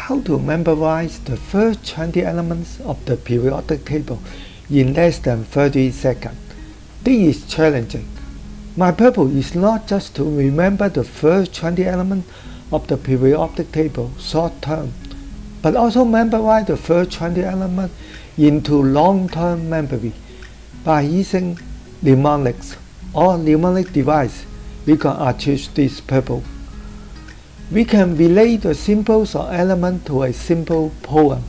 how to memorize the first 20 elements of the periodic table in less than 30 seconds. This is challenging. My purpose is not just to remember the first 20 elements of the periodic table short term, but also memorize the first 20 elements into long-term memory. By using Mnemonics or Mnemonic Device, we can achieve this purpose. We can relate the symbols or element to a simple poem.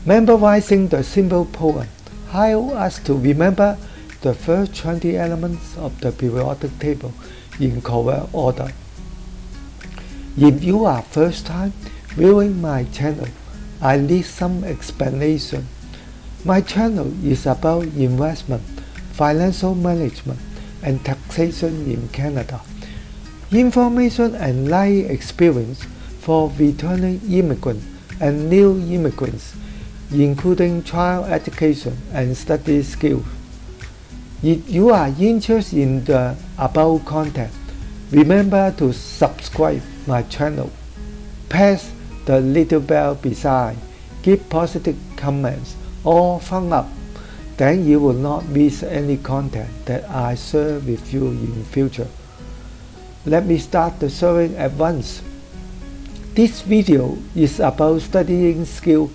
Memorizing the simple poem helps us to remember the first 20 elements of the periodic table in correct order. If you are first time viewing my channel, I need some explanation. My channel is about investment, financial management, and taxation in Canada. Information and life experience for returning immigrants and new immigrants, including child education and study skills. If you are interested in the above content, remember to subscribe my channel. Press the little bell beside, give positive comments or thumbs up, then you will not miss any content that I share with you in future. Let me start the sharing at once. This video is about studying skill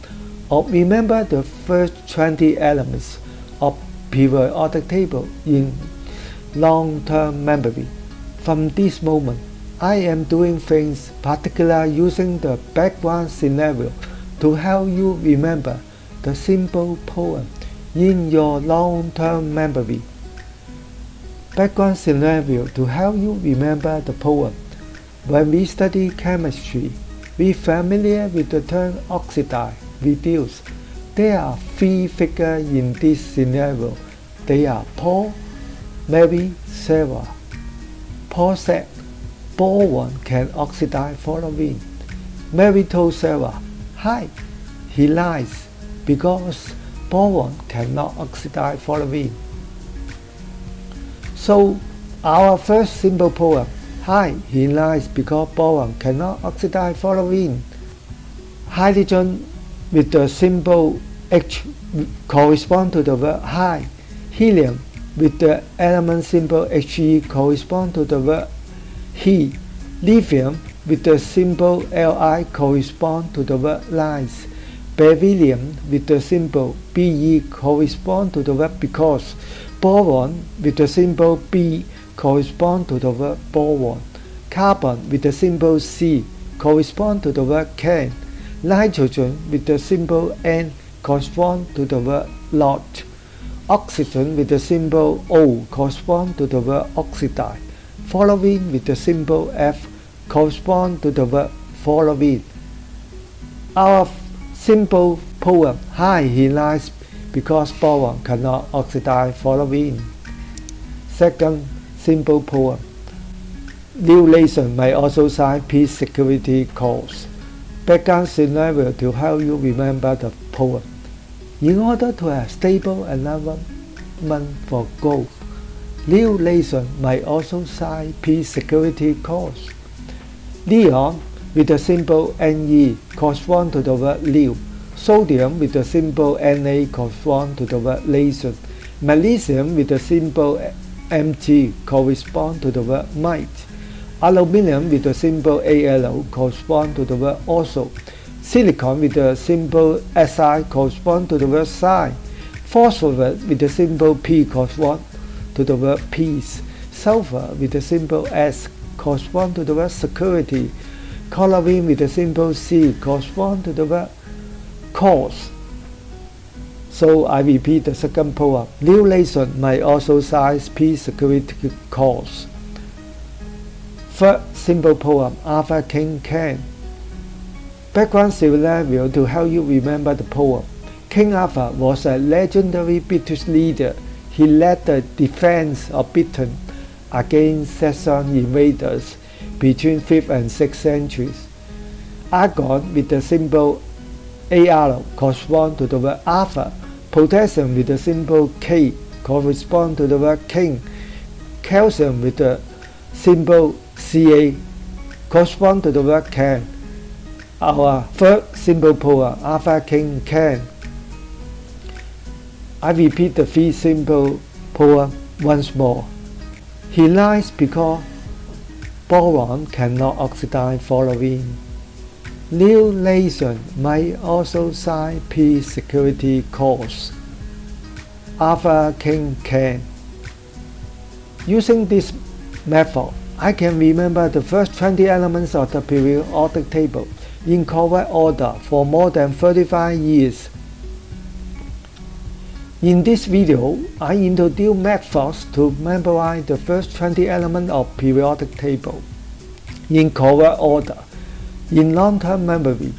of remember the first 20 elements of periodic table in long-term memory. From this moment, I am doing things particularly using the background scenario to help you remember the simple poem in your long-term memory. Background scenario to help you remember the poem. When we study chemistry, we are familiar with the term oxidize, reduce. There are three figures in this scenario. They are Paul, Mary, Sarah. Paul said, boron can oxidize fluorine. Mary told Sarah, hi. He lies because boron cannot oxidize fluorine. So our first simple poem, hi, he lies because boron cannot oxidize fluorine. Hydrogen with the symbol H correspond to the verb hi. Helium with the element symbol He correspond to the verb he. Lithium with the symbol Li correspond to the verb lies. Beryllium with the symbol Be correspond to the verb because. Boron with the symbol B correspond to the verb boron. Carbon with the symbol C correspond to the verb can. Nitrogen with the symbol N correspond to the verb lot. Oxygen with the symbol O correspond to the verb oxidize. Fluorine with the symbol F correspond to the verb fluorine. Our simple poem, hi, he lies because boron cannot oxidize fluorine. Second simple poem. New lesson may also sign peace security calls. Background scenario to help you remember the poem. In order to have stable environment for growth, new lesson may also sign peace security calls. Neon with the symbol Ne correspond to the word new. Sodium with the symbol Na correspond to the word lesson. Magnesium with the symbol Mg correspond to the word might. Aluminium with the symbol Al correspond to the word also. Silicon with the symbol Si correspond to the word sign. Phosphorus with the symbol P correspond to the word peace. Sulfur with the symbol S correspond to the word security. Chlorine with the symbol C correspond to the word cause. So I repeat the second poem. New lesson may also sign peace security calls. Third simple poem, Arthur King Can. Background scenario to help you remember the poem. King Arthur was a legendary British leader. He led the defense of Britain against Saxon invaders between 5th and 6th centuries. Argon with the symbol Ar correspond to the word Arthur. Potassium with the symbol K correspond to the word king. Calcium with the symbol Ca correspond to the word can. Our third simple poem, Arthur King Can. I repeat the three simple poem once more. He lies because boron cannot oxidize fluorine. New nation might also sign peace security cause. Arthur King Can. Using this method, I can remember the first 20 elements of the periodic table in correct order for more than 35 years. In this video, I introduce methods to memorize the first 20 elements of periodic table in correct order in long-term memory.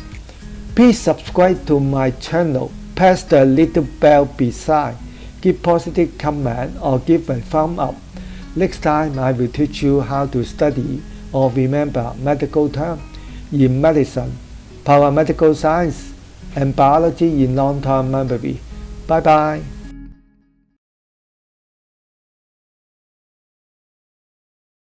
Please subscribe to my channel, press the little bell beside, give positive comment or give a thumb up. Next time I will teach you how to study or remember medical terms in medicine, paramedical science, and biology in long-term memory. Bye bye.